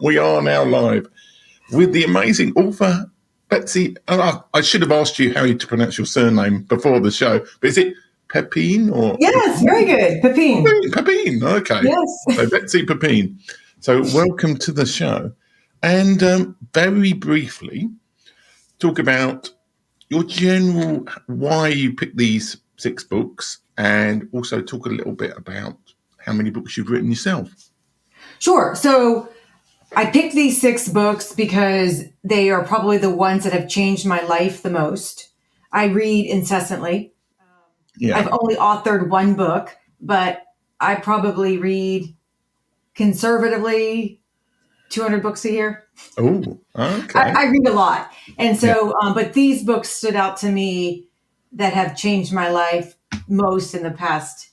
We are now live with the amazing author, Betsy. I should have asked you how to pronounce your surname before the show, but is it Pepine or? Yes, very good. Pepine. Pepine, okay. Yes. So Betsy Pepine. So welcome to the show. And very briefly, talk about your general, why you picked these 6 books, and also talk a little bit about how many books you've written yourself. Sure. So I picked these 6 books because they are probably the ones that have changed my life the most. I read incessantly. I've only authored 1 book, but I probably read conservatively 200 books a year. Oh, okay. I read a lot. And so, but these books stood out to me that have changed my life most in the past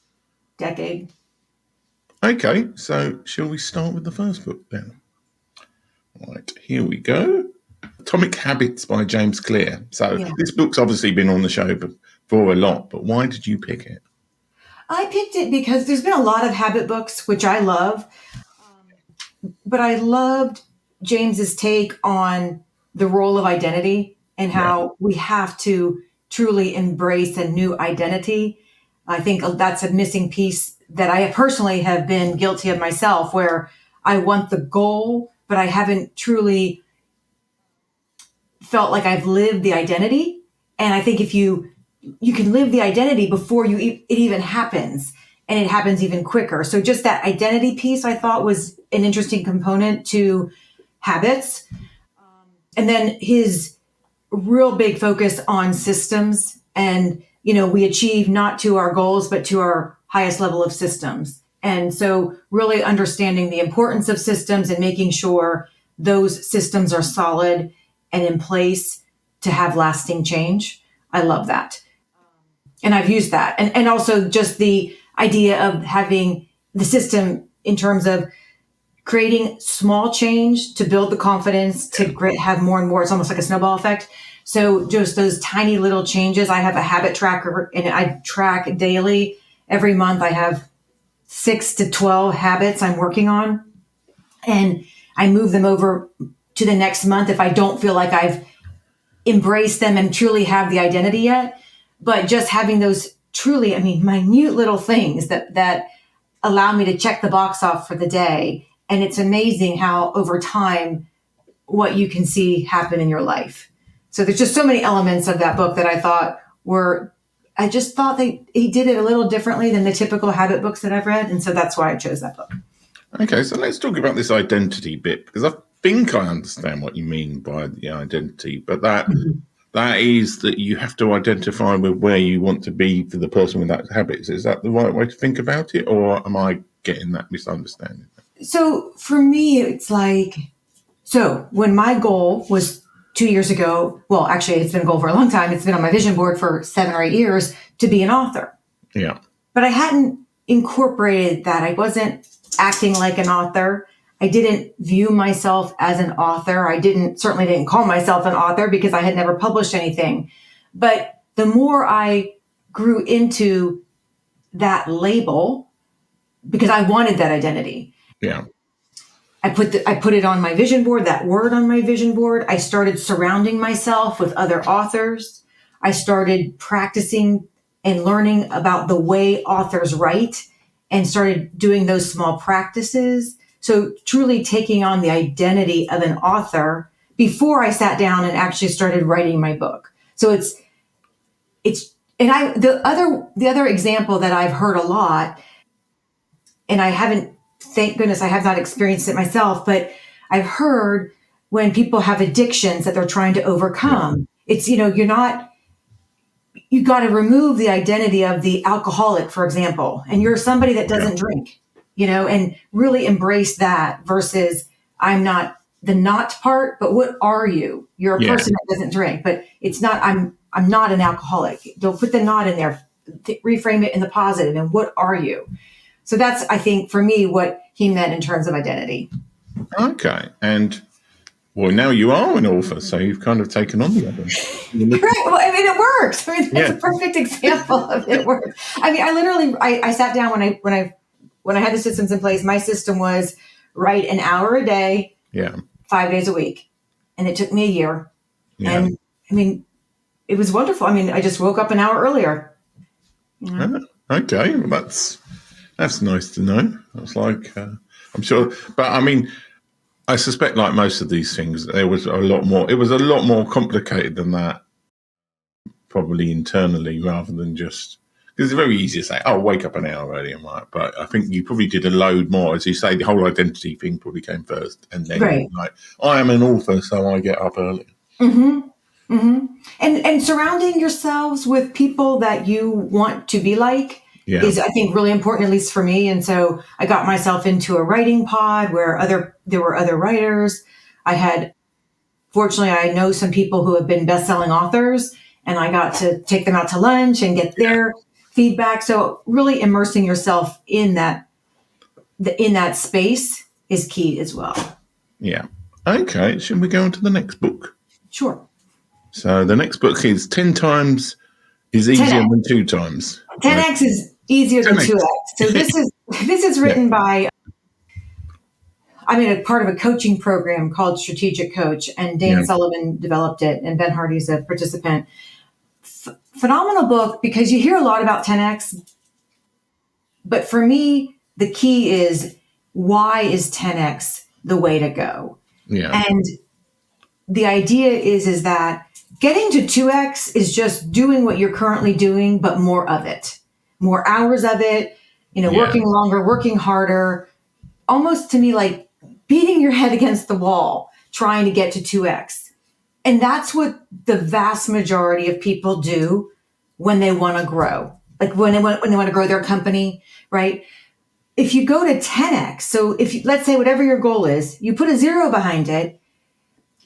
decade. Okay, so shall we start with the first book then? Right, here we go. Atomic Habits by James Clear. So This book's obviously been on the show before a lot, but why did you pick it? I picked it because there's been a lot of habit books, which I love, but I loved James's take on the role of identity and how we have to truly embrace a new identity. I think that's a missing piece that I personally have been guilty of myself, where I want the goal, but I haven't truly felt like I've lived the identity. And I think if you can live the identity before it even happens, and it happens even quicker. So just that identity piece I thought was an interesting component to habits. And then his real big focus on systems, and, we achieve not to our goals, but to our highest level of systems. And so really understanding the importance of systems and making sure those systems are solid and in place to have lasting change. I love that. And I've used that. And also just the idea of having the system in terms of creating small change to build the confidence to have more and more. It's almost like a snowball effect. So just those tiny little changes. I have a habit tracker and I track daily. Every month I have 6 to 12 habits I'm working on, and I move them over to the next month if I don't feel like I've embraced them and truly have the identity yet. But just having those truly, minute little things that allow me to check the box off for the day. And it's amazing how over time, what you can see happen in your life. So there's just so many elements of that book that I thought I just thought he did it a little differently than the typical habit books that I've read. And so that's why I chose that book. Okay, so let's talk about this identity bit, because I think I understand what you mean by the identity, but that is that you have to identify with where you want to be for the person with that habits. Is that the right way to think about it, or am I getting that misunderstanding? So for me, it's like, when my goal was 2 years ago, well, actually it's been a goal for a long time. It's been on my vision board for 7 or 8 years to be an author. Yeah. But I hadn't incorporated that. I wasn't acting like an author. I didn't view myself as an author. I certainly didn't call myself an author because I had never published anything. But the more I grew into that label, because I wanted that identity. Yeah. I put it on my vision board, that word on my vision board. I started surrounding myself with other authors. I started practicing and learning about the way authors write and started doing those small practices. So truly taking on the identity of an author before I sat down and actually started writing my book. So the other example that I've heard a lot, and I haven't, thank goodness I have not experienced it myself, but I've heard when people have addictions that they're trying to overcome, it's, you got to remove the identity of the alcoholic, for example, and you're somebody that doesn't drink, and really embrace that versus I'm not the not part, but what are you? You're a person that doesn't drink, but it's not, I'm not an alcoholic. Don't put the not in there, reframe it in the positive. And what are you? So that's, I think, for me, what he meant in terms of identity. Okay. And well, now you are an author, so you've kind of taken on the other. Right. Well, it works. That's a perfect example of it works. I sat down when I had the systems in place. My system was write an hour a day Yeah. 5 days a week. And it took me a year. Yeah. And I mean, it was wonderful. I mean, I just woke up an hour earlier. You know? Okay. Well, that's nice to know. It's like, I'm sure, but I mean, I suspect, like most of these things, there was a lot more. It was a lot more complicated than that, probably internally, rather than just because it's very easy to say, "Oh, wake up an hour early," and right. But I think you probably did a load more, as you say. The whole identity thing probably came first, and then Right. like, I am an author, so I get up early. Mm-hmm. Mm-hmm. And surrounding yourselves with people that you want to be like Yeah. is, I think, really important, at least for me. And so I got myself into a writing pod where there were other writers. Fortunately, I know some people who have been best-selling authors, and I got to take them out to lunch and get their feedback. So really immersing yourself in that space is key as well. Yeah. Okay. Should we go on to the next book? Sure. So the next book is 10 times is easier 10X. than 2 times. 10x is easier than 10X. 2x. So this is written by, I'm in a part of a coaching program called Strategic Coach, and Dan Sullivan developed it, and Ben Hardy's a participant. Phenomenal book, because you hear a lot about 10x, but for me, the key is, why is 10x the way to go? Yeah. And the idea is that getting to 2x is just doing what you're currently doing, but more of it, more hours of it, working longer, working harder, almost to me like beating your head against the wall, trying to get to 2x. And that's what the vast majority of people do when they want to grow, like when they want to grow their company, right? If you go to 10x, so let's say whatever your goal is, you put a 0 behind it,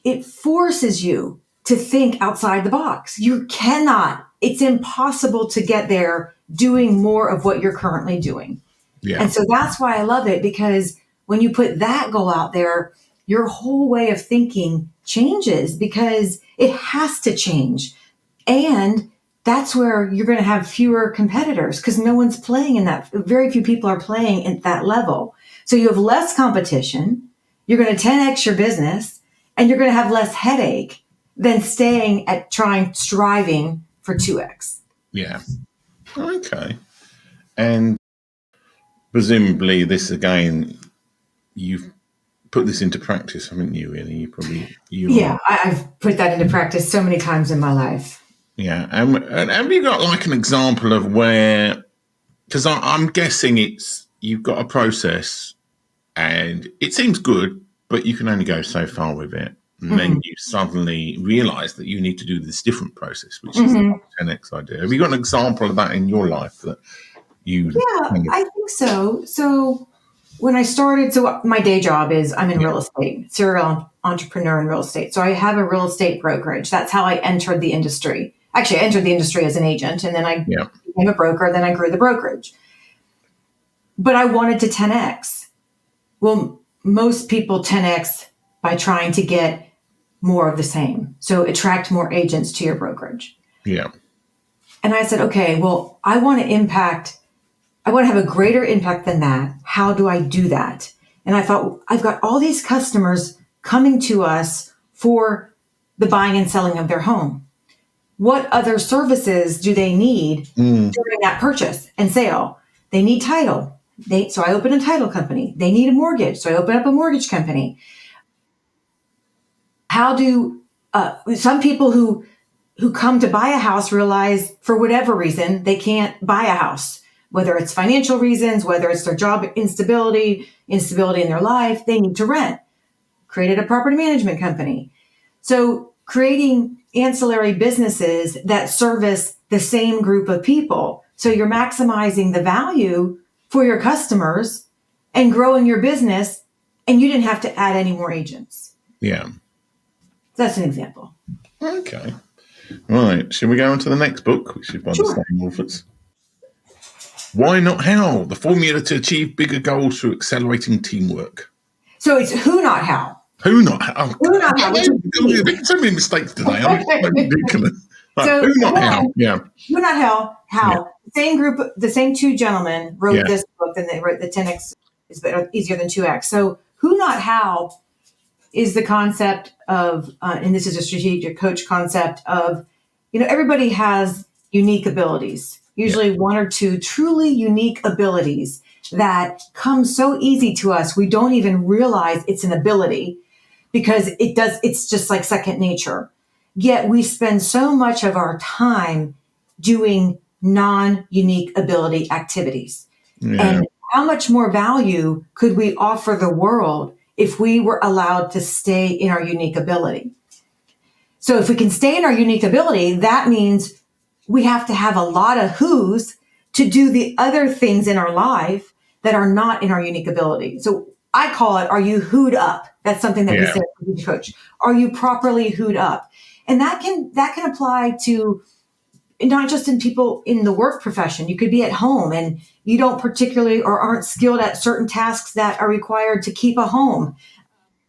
it forces you to think outside the box. You cannot, it's impossible to get there doing more of what you're currently doing. Yeah. And so that's why I love it, because when you put that goal out there, your whole way of thinking changes, because it has to change. And that's where you're going to have fewer competitors, because no one's playing in that. Very few people are playing at that level. So you have less competition. You're going to 10x your business, and you're going to have less headache than staying at striving for 2x. Yeah. Okay. And presumably this, again, you've put this into practice, haven't you, really? I've put that into practice so many times in my life. Yeah. And have you got like an example of where, because I'm guessing you've got a process and it seems good, but you can only go so far with it. And then you suddenly realize that you need to do this different process, which is the 10x idea. Have you got an example of that in your life that you... I think so. So when I started, my day job is I'm in real estate, serial entrepreneur in real estate. So I have a real estate brokerage. That's how I entered the industry. Actually, I entered the industry as an agent, and then I became a broker. Then I grew the brokerage. But I wanted to 10x. Well, most people 10x by trying to get more of the same. So attract more agents to your brokerage. Yeah. And I said, okay, well, I want to have a greater impact than that. How do I do that? And I thought, I've got all these customers coming to us for the buying and selling of their home. What other services do they need during that purchase and sale? They need title. So I open a title company. They need a mortgage. So I open up a mortgage company. How do some people who come to buy a house realize, for whatever reason, they can't buy a house, whether it's financial reasons, whether it's their job instability in their life, they need to rent. Created a property management company. So creating ancillary businesses that service the same group of people. So you're maximizing the value for your customers and growing your business, and you didn't have to add any more agents. Yeah. That's an example. Okay. Right. Shall we go on to the next book, which is by the same authors? Why Not How? The Formula to Achieve Bigger Goals Through Accelerating Teamwork. So it's who, not how. Who, not how? Who, not how. So many mistakes today. I'm ridiculous. So, who, not how? Yeah. Who, not how. How. Yeah. Same group, the same two gentlemen wrote this book, and they wrote the 10x is easier than 2x. So who, not how is the concept of, and this is a strategic coach concept of, everybody has unique abilities, usually one or two truly unique abilities that come so easy to us. We don't even realize it's an ability because it's just like second nature. Yet we spend so much of our time doing non-unique ability activities. Yeah. And how much more value could we offer the world if we were allowed to stay in our unique ability? So if we can stay in our unique ability, that means we have to have a lot of who's to do the other things in our life that are not in our unique ability. So I call it, are you who'd up? That's something that we say as a coach. Are you properly who'd up? And that can apply to not just in people in the work profession. You could be at home and you don't particularly or aren't skilled at certain tasks that are required to keep a home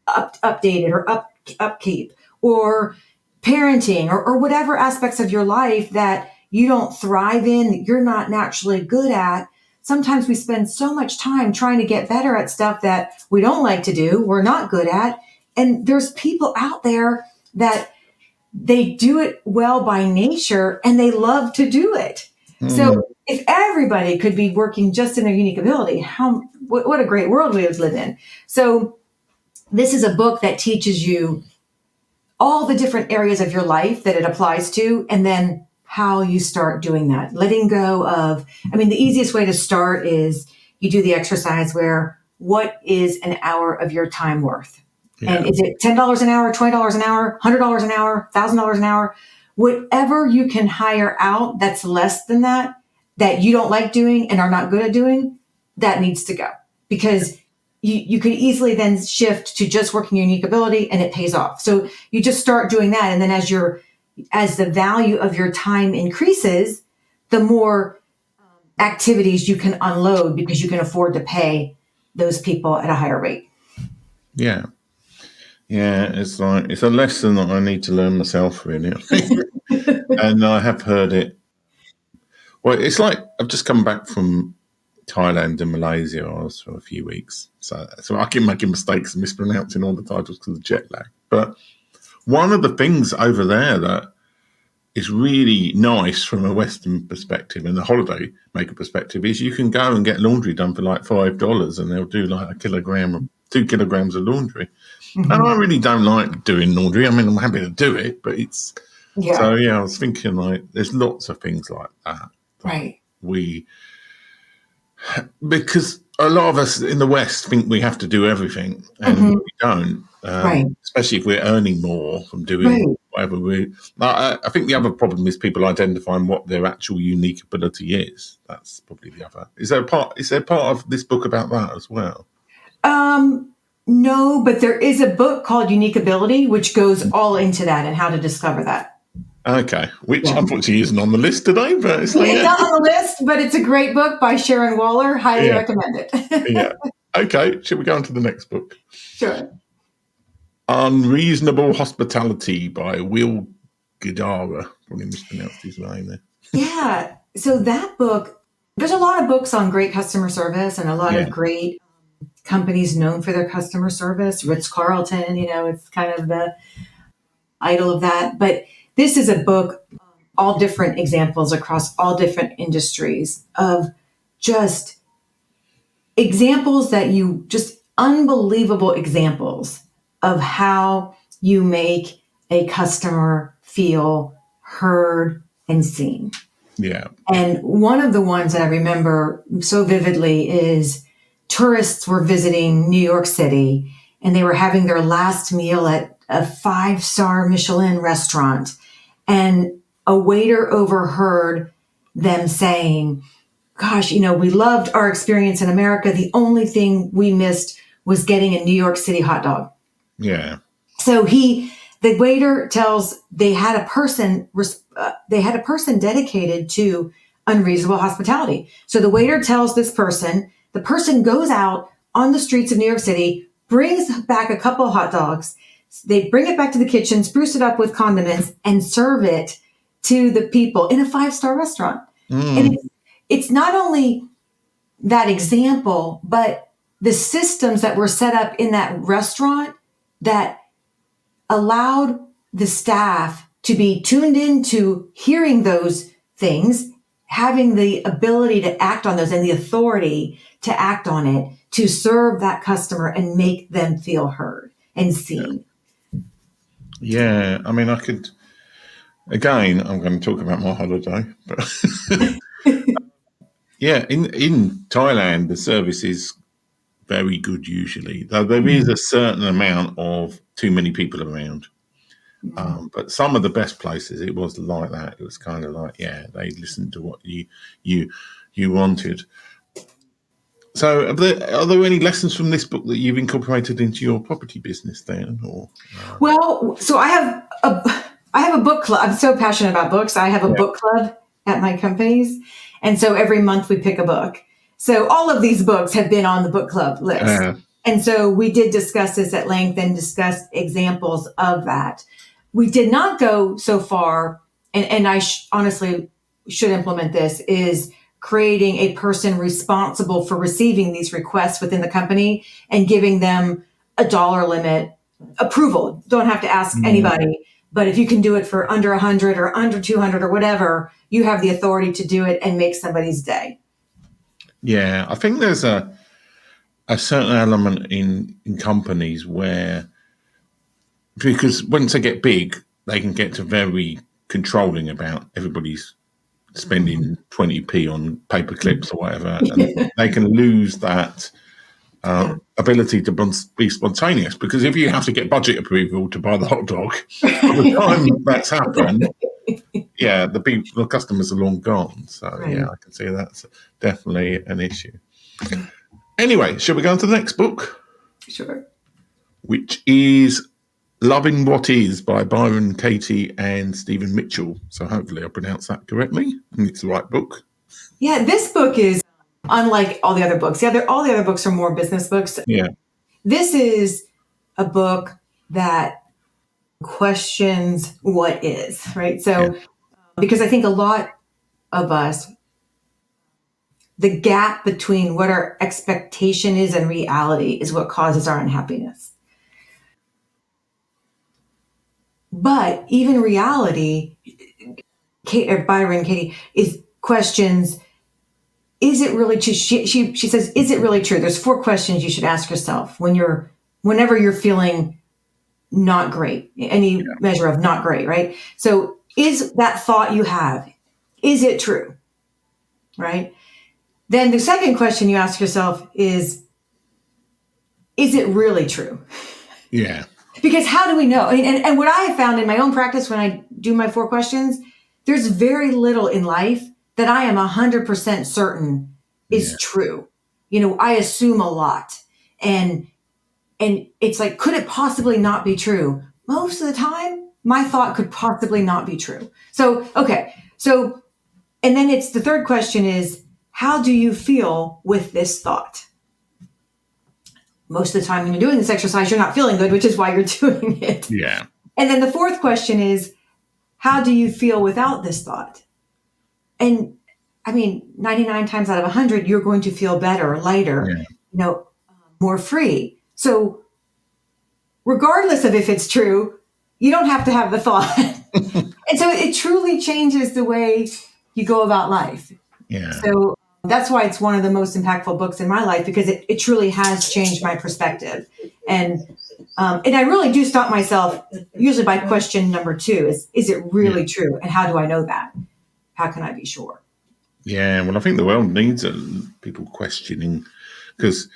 updated or upkeep, or parenting, or whatever aspects of your life that you don't thrive in, that you're not naturally good at. Sometimes we spend so much time trying to get better at stuff that we don't like to do, we're not good at. And there's people out there that they do it well by nature and they love to do it. So if everybody could be working just in their unique ability, what a great world we would live in. So this is a book that teaches you all the different areas of your life that it applies to, and then how you start doing that. Letting go of, the easiest way to start is you do the exercise where, what is an hour of your time worth? Yeah. And is it $10 an hour, $20 an hour, $100 an hour, $1,000 an hour? Whatever you can hire out that's less than that you don't like doing and are not good at doing, that needs to go. Because you could easily then shift to just working your unique ability and it pays off. So you just start doing that. And then as the value of your time increases, the more activities you can unload because you can afford to pay those people at a higher rate. Yeah. Yeah, it's a lesson that I need to learn myself, really. And I have heard it. Well, it's like I've just come back from Thailand and Malaysia. I was for a few weeks. So I keep making mistakes and mispronouncing all the titles because of jet lag. But one of the things over there that is really nice from a Western perspective and a holiday maker perspective is you can go and get laundry done for like $5 and they'll do like 2 kilograms of laundry. Mm-hmm. And I really don't like doing laundry. I'm happy to do it, but it's... Yeah. So, I was thinking there's lots of things like that. Right. Because a lot of us in the West think we have to do everything and we don't. Right. Especially if we're earning more from doing whatever I think the other problem is people identifying what their actual unique ability is. That's probably the other. Is there part of this book about that as well? No, but there is a book called Unique Ability, which goes all into that and how to discover that. Okay, which unfortunately isn't on the list today, but it's not on the list, but it's a great book by Sharon Waller. Highly recommend it. Yeah. Okay, should we go on to the next book? Sure. Unreasonable Hospitality by Will Guidara. Probably mispronounced his name there. Yeah. So that book, there's a lot of books on great customer service and a lot of great companies known for their customer service. Ritz-Carlton, it's kind of the idol of that. But this is a book, all different examples across all different industries of just examples unbelievable examples of how you make a customer feel heard and seen. Yeah. And one of the ones that I remember so vividly is tourists were visiting New York City and they were having their last meal at a 5-star Michelin restaurant. And a waiter overheard them saying, gosh, we loved our experience in America. The only thing we missed was getting a New York City hot dog. Yeah. So the waiter tells they had a person dedicated to unreasonable hospitality. So the waiter tells this person, the person goes out on the streets of New York City, brings back a couple of hot dogs. They bring it back to the kitchen, spruce it up with condiments, and serve it to the people in a 5-star restaurant. And it's not only that example, but the systems that were set up in that restaurant that allowed the staff to be tuned into hearing those things, having the ability to act on those and the authority to act on it, to serve that customer and make them feel heard and seen. Yeah, I mean, I could, again, I'm going to talk about my holiday, but yeah, in Thailand, the service is very good usually, though there is a certain amount of too many people around. But some of the best places, it was like that. It was kind of like, yeah, they listened to what you wanted. So, are there any lessons from this book that you've incorporated into your property business then, or? Well, so I have a book club. I'm so passionate about books. I have a book club at my companies, and so every month we pick a book. So all of these books have been on the book club list, and so we did discuss this at length and discussed examples of that. We did not go so far, and I honestly should implement this, is creating a person responsible for receiving these requests within the company and giving them a dollar limit approval. Don't have to ask anybody, but if you can do it for under 100 or under 200 or whatever, you have the authority to do it and make somebody's day. Yeah, I think there's a certain element in companies where, because once they get big, they can get to very controlling about everybody's spending 20p on paper clips or whatever, and they can lose that ability to be spontaneous, because if you have to get budget approval to buy the hot dog, by the time that's happened, the customers are long gone. So yeah, I can see that's definitely an issue. Anyway, shall we go on to the next book? Sure. Which is Loving What Is by Byron, Katie, and Stephen Mitchell. So hopefully I pronounced that correctly and it's the right book. Yeah, this book is unlike all the other books. All the other books are more business books. Yeah. This is a book that questions what is, right? So, because I think a lot of us, the gap between what our expectation is and reality is what causes our unhappiness. But even reality, Byron, Katie, is questions, is it really true? She says, is it really true? There's 4 questions you should ask yourself whenever you're feeling not great, any measure of not great, right? So is that thought you have, is it true? Right? Then the second question you ask yourself is it really true? Yeah. Because how do we know? I mean, and what I have found in my own practice when I do my 4 questions, there's very little in life that I am 100% certain is true. I assume a lot. And it's like, could it possibly not be true? Most of the time, my thought could possibly not be true. So, okay. So, and then the third question is, how do you feel with this thought? Most of the time when you're doing this exercise, you're not feeling good, which is why you're doing it. Yeah. And then the fourth question is, how do you feel without this thought? And I mean, 99 times out of 100, you're going to feel better, lighter, more free. So regardless of if it's true, you don't have to have the thought. And so it truly changes the way you go about life. Yeah. So that's why it's one of the most impactful books in my life, because it truly has changed my perspective. And I really do stop myself usually by question number 2 is it really true? And how do I know that? How can I be sure? Yeah, well, I think the world needs people questioning, because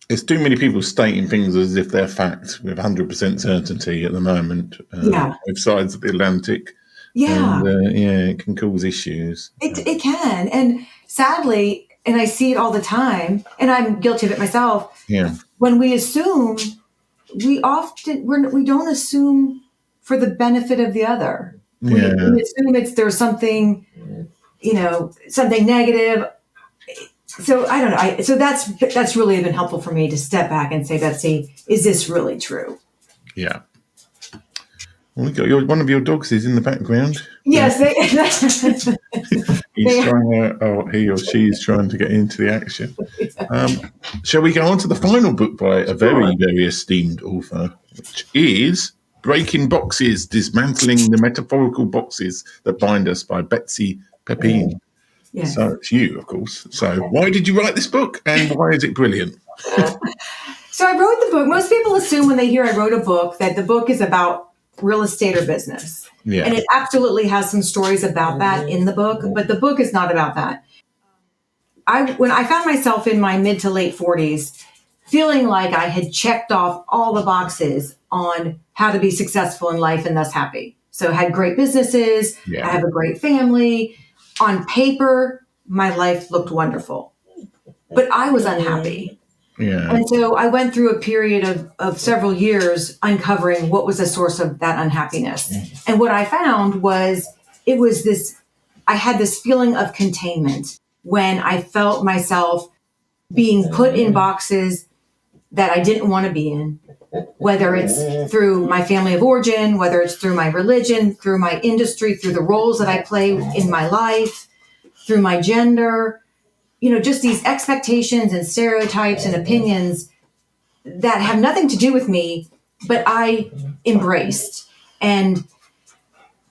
there's too many people stating things as if they're fact with 100% certainty at the moment. Both sides of the Atlantic. Yeah. And, it can cause issues. It can. And sadly, and I see it all the time, and I'm guilty of it myself. Yeah. When we assume, we don't assume for the benefit of the other. We assume there's something, something negative. So I don't know. So that's really been helpful for me to step back and say, Betsy, is this really true? Yeah. Well, we got one of your dogs is in the background. Yes, He's trying to, he or she is trying to get into the action. Shall we go on to the final book by a very, very esteemed author, which is Breaking Boxes, Dismantling the Metaphorical Boxes That Bind Us by Betsy Pepine. Yes. So it's you, of course. So why did you write this book and why is it brilliant? So I wrote the book. Most people assume when they hear I wrote a book that the book is about real estate or business. Yeah. And it absolutely has some stories about that in the book, but the book is not about that. When I found myself in my mid to late 40s, feeling like I had checked off all the boxes on how to be successful in life and thus happy. So I had great businesses. Yeah. I have a great family. On paper, my life looked wonderful, but I was unhappy. Yeah. And so I went through a period of several years uncovering what was the source of that unhappiness. And what I found was I had this feeling of containment when I felt myself being put in boxes that I didn't want to be in, whether it's through my family of origin, whether it's through my religion, through my industry, through the roles that I play in my life, through my gender, just these expectations and stereotypes and opinions that have nothing to do with me, but I embraced. And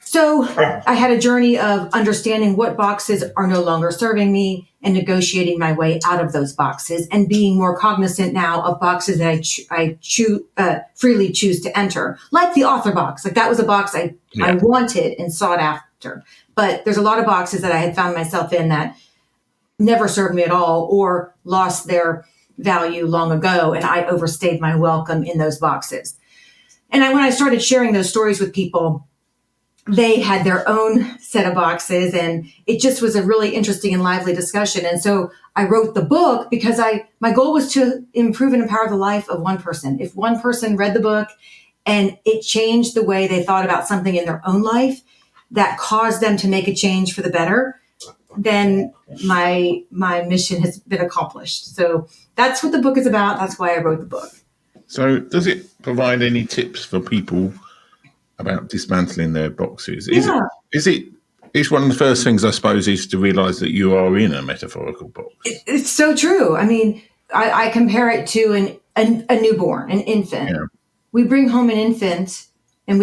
so I had a journey of understanding what boxes are no longer serving me and negotiating my way out of those boxes and being more cognizant now of boxes that I freely choose to enter, like the author box. Like that was a box I wanted and sought after. But there's a lot of boxes that I had found myself in that never served me at all or lost their value long ago. And I overstayed my welcome in those boxes. And when I started sharing those stories with people, they had their own set of boxes and it just was a really interesting and lively discussion. And so I wrote the book because my goal was to improve and empower the life of one person. If one person read the book and it changed the way they thought about something in their own life that caused them to make a change for the better, then my mission has been accomplished. So that's what the book is about. That's why I wrote the book. So does it provide any tips for people about dismantling their boxes? It's one of the first things, I suppose, is to realize that you are in a metaphorical box. It's so true. I mean, I compare it to a newborn, an infant. Yeah. We bring home an infant and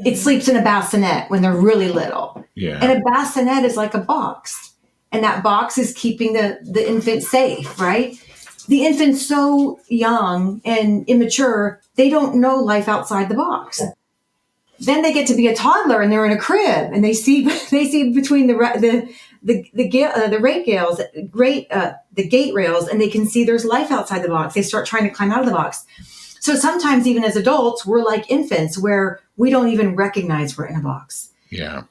it sleeps in a bassinet when they're really little. Yeah. And a bassinet is like a box. And that box is keeping the infant safe, right? The infant's so young and immature, they don't know life outside the box. Then they get to be a toddler and they're in a crib and they see between the gate rails and they can see there's life outside the box. They start trying to climb out of the box. So sometimes even as adults, we're like infants where we don't even recognize we're in a box. Yeah.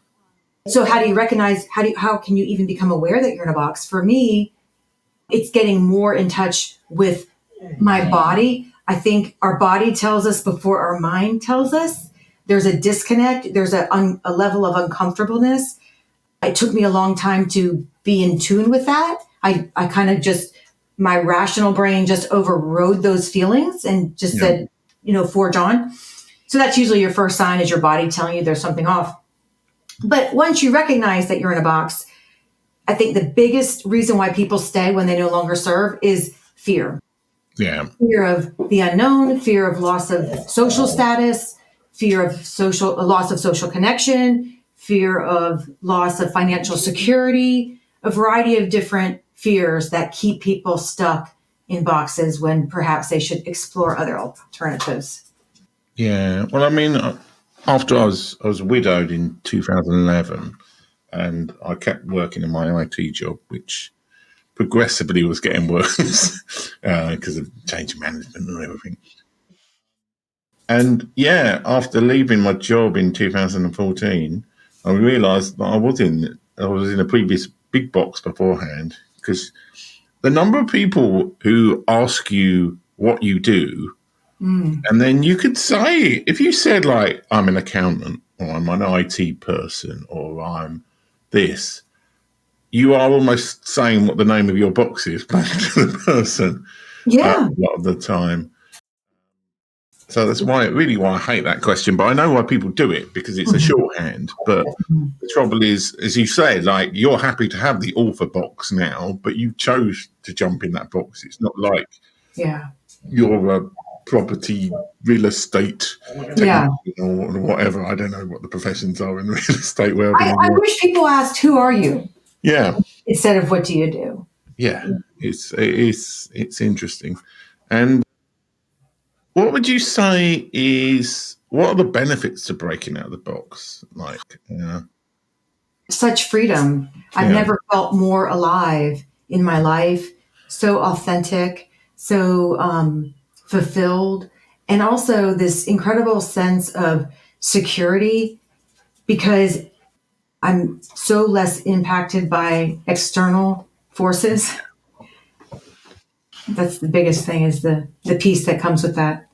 So how do you recognize, how can you even become aware that you're in a box? For me, it's getting more in touch with my body. I think our body tells us before our mind tells us. There's a disconnect. There's a level of uncomfortableness. It took me a long time to be in tune with that. I kind of my rational brain just overrode those feelings and just said, forge on. So that's usually your first sign is your body telling you there's something off. But once you recognize that you're in a box, I think the biggest reason why people stay when they no longer serve is fear. Yeah. Fear of the unknown, fear of loss of social status, fear of loss of social connection, fear of loss of financial security, a variety of different fears that keep people stuck in boxes when perhaps they should explore other alternatives. Yeah. Well, I mean, after I was widowed in 2011, and I kept working in my IT job, which progressively was getting worse because of change of management and everything. And after leaving my job in 2014, I realised that I was in a previous big box beforehand, because the number of people who ask you what you do, and then you could say, if you said like, I'm an accountant or I'm an IT person or I'm this, you are almost saying what the name of your box is back to the person a lot of the time. So that's why I hate that question. But I know why people do it, because it's a shorthand. But the trouble is, as you said, like, you're happy to have the author box now, but you chose to jump in that box. It's not like you're a property, real estate technician or whatever. I don't know what the professions are in the real estate world. I wish people asked, "Who are you?" Yeah. Instead of "What do you do?" Yeah. It's interesting. And what would you say what are the benefits to breaking out of the box? Like, Such freedom. I've never felt more alive in my life, so authentic, so fulfilled, and also this incredible sense of security, because I'm so less impacted by external forces. That's the biggest thing, is the peace that comes with that.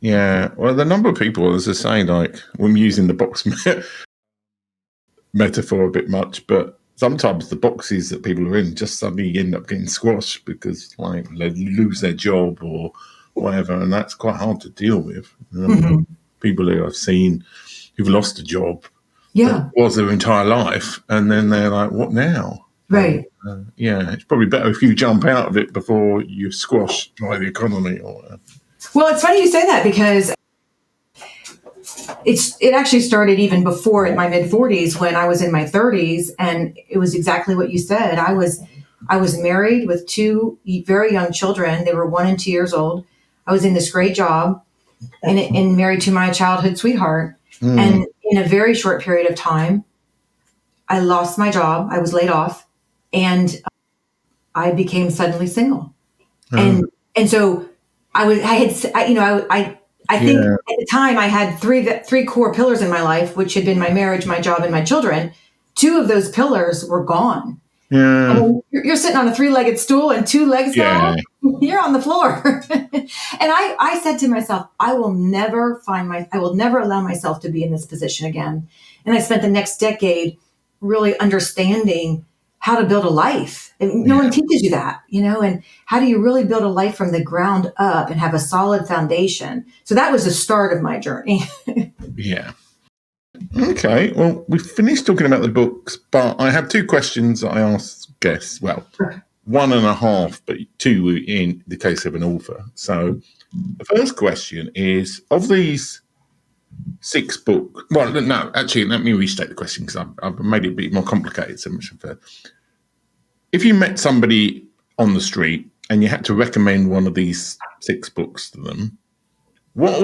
Yeah. Well, the number of people, as I say, like, I'm using the box metaphor a bit much, but sometimes the boxes that people are in just suddenly end up getting squashed because, like, they lose their job or whatever, and that's quite hard to deal with. People who I've seen who've lost a job that was their entire life, and then they're like, what now? Right. It's probably better if you jump out of it before you're squashed by the economy or whatever. Well, it's funny you say that, because it actually started even before, in my mid-40s, when I was in my 30s, and it was exactly what you said. I was married with 2 very young children. They were 1 and 2 years old. I was in this great job, and married to my childhood sweetheart. And in a very short period of time, I lost my job. I was laid off, and I became suddenly single. And so I think at the time I had three core pillars in my life, which had been my marriage, my job, and my children. 2 of those pillars were gone. Yeah. And you're sitting on a 3-legged stool and 2 legs gone. You're on the floor. And I said to myself, I will never allow myself to be in this position again. And I spent the next decade really understanding how to build a life. And no one teaches you that, and how do you really build a life from the ground up and have a solid foundation? So that was the start of my journey. Yeah. Okay. Well, we've finished talking about the books, but I have 2 questions that I ask guests. Well, 1.5, but 2 in the case of an author. So the first question is, of these 6 books, well, no, actually, let me restate the question, because I've made it a bit more complicated. So much of if you met somebody on the street and you had to recommend one of these 6 books to them, what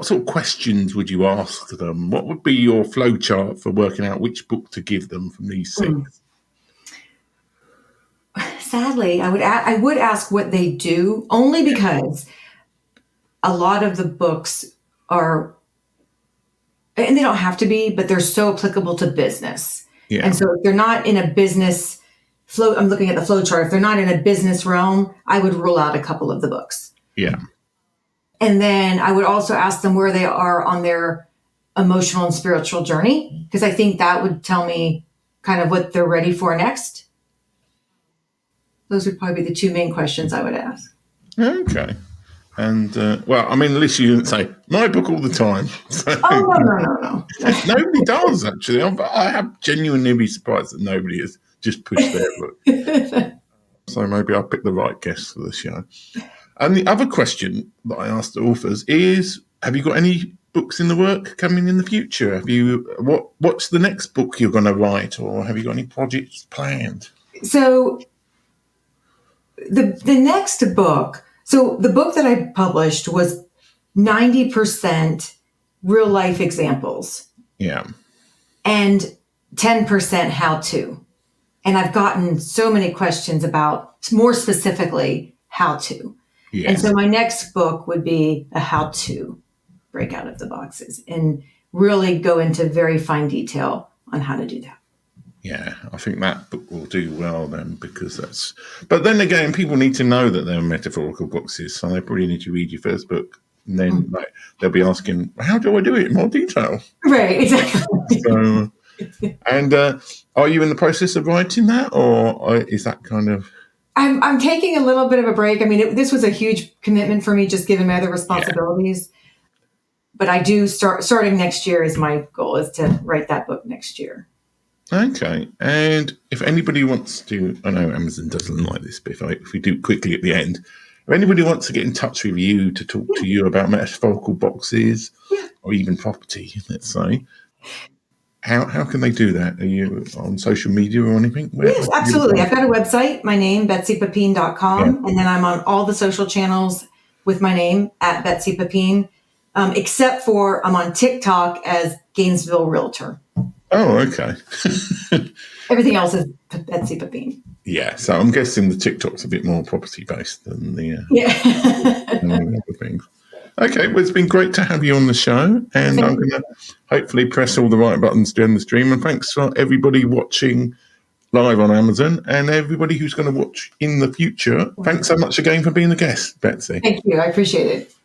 sort of questions would you ask them? What would be your flow chart for working out which book to give them from these 6? Sadly, I would ask what they do, only because a lot of the books are, and they don't have to be, but they're so applicable to business. Yeah. And so if they're not in a business flow, I'm looking at the flow chart. If they're not in a business realm, I would rule out a couple of the books. Yeah. And then I would also ask them where they are on their emotional and spiritual journey, because I think that would tell me kind of what they're ready for next. Those would probably be the 2 main questions I would ask. Okay. And, well, I mean, at least you didn't say, my book all the time. So, no. Nobody does, actually. I have genuinely been surprised that nobody has just pushed their book. So maybe I'll pick the right guest for the show. And the other question that I asked the authors is, have you got any books in the work coming in the future? What's the next book you're going to write, or have you got any projects planned? So the next book, so the book that I published was 90% real life examples. Yeah. And 10% how to. And I've gotten so many questions about, more specifically, how to. Yes. And so my next book would be a how to break out of the boxes and really go into very fine detail on how to do that. Yeah, I think that book will do well then, because that's... But then again, people need to know that they're metaphorical boxes, so they probably need to read your first book. And then they'll be asking, how do I do it in more detail? Right, exactly. So, and are you in the process of writing that, or is that kind of... I'm taking a little bit of a break. I mean, this was a huge commitment for me, just given my other responsibilities. Yeah. But I do starting next year is my goal, is to write that book next year. Okay. And if anybody wants to, I know Amazon doesn't like this, but if we do quickly at the end, if anybody wants to get in touch with you to talk to you about metaphorical boxes or even property, let's say, how can they do that? Are you on social media or anything? Yes, absolutely. I've got a website, my name, betsypepine.com, and then I'm on all the social channels with my name at Betsy Pepine, except for I'm on TikTok as Gainesville Realtor. Oh, okay. Everything else is Betsy Pepine. Yeah, so I'm guessing the TikTok's a bit more property based than the other things. Okay, well, it's been great to have you on the show, and I'm going to hopefully press all the right buttons during the stream. And thanks for everybody watching live on Amazon, and everybody who's going to watch in the future. Thanks so much again for being a guest, Betsy. Thank you. I appreciate it.